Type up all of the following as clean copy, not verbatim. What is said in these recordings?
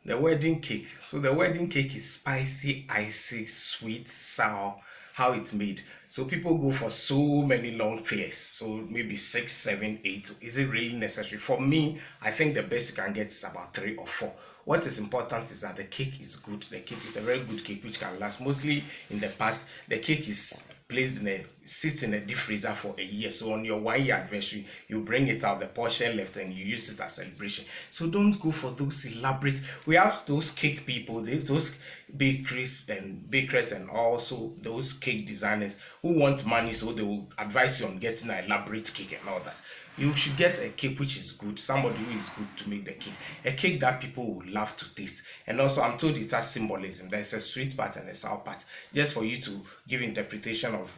The wedding cake. So the wedding cake is spicy, icy, sweet, sour. How it's made. So people go for so many long tiers. So maybe six, seven, eight. Is it really necessary? For me, I think the best you can get is about three or four. What is important is that the cake is good. The cake is a very good cake which can last. Mostly in the past, the cake is placed in a sits in a deep freezer for a year. So on your 1 year anniversary, you bring it out, the portion left, and you use it as celebration. So don't go for those elaborate. We have those cake people, those bakeries and also those cake designers who want money, so they will advise you on getting an elaborate cake and all that. You should get a cake which is good, somebody who is good to make the cake, a cake that people will love to taste. And also, I'm told it has symbolism. There's a sweet part and a sour part, just for you to give interpretation of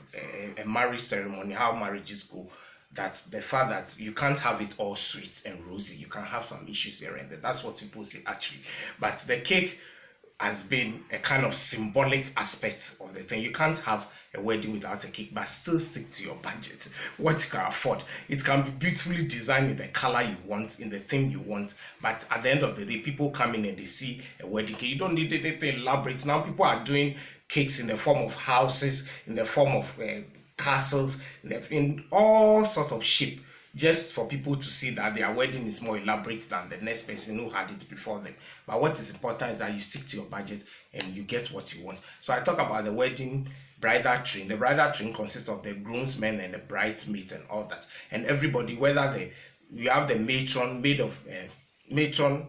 a marriage ceremony, how marriages go. That the fact that you can't have it all sweet and rosy, you can have some issues here and there. That's what people say actually. But the cake has been a kind of symbolic aspect of the thing. You can't have a wedding without a cake, but still stick to your budget, what you can afford. It can be beautifully designed in the color you want, in the theme you want, but at the end of the day, people come in and they see a wedding cake. You don't need anything elaborate. Now people are doing cakes in the form of houses, in the form of castles, in all sorts of shape, just for people to see that their wedding is more elaborate than the next person who had it before them. But what is important is that you stick to your budget and you get what you want. So I talk about the wedding bridal train. The bridal train consists of the groomsmen and the bridesmaids and all that, and everybody, whether you have the matron made of matron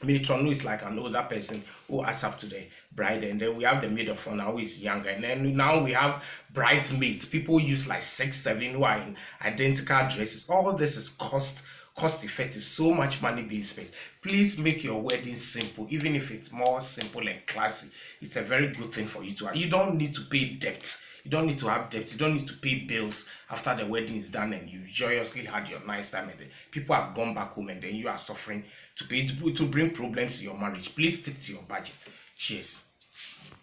who is like an older person who acts up to the bride, and then we have the maid of honor who is younger, and then now we have bridesmaids. People use like six, seven who are in identical dresses. All this is cost effective, so much money being spent. Please make your wedding simple, even if it's more simple and classy. It's a very good thing for you to have. You don't need to pay debt. You don't need to have debt. You don't need to pay bills after the wedding is done and you joyously had your nice time, and then people have gone back home and then you are suffering to bring problems to your marriage. Please stick to your budget. Cheers.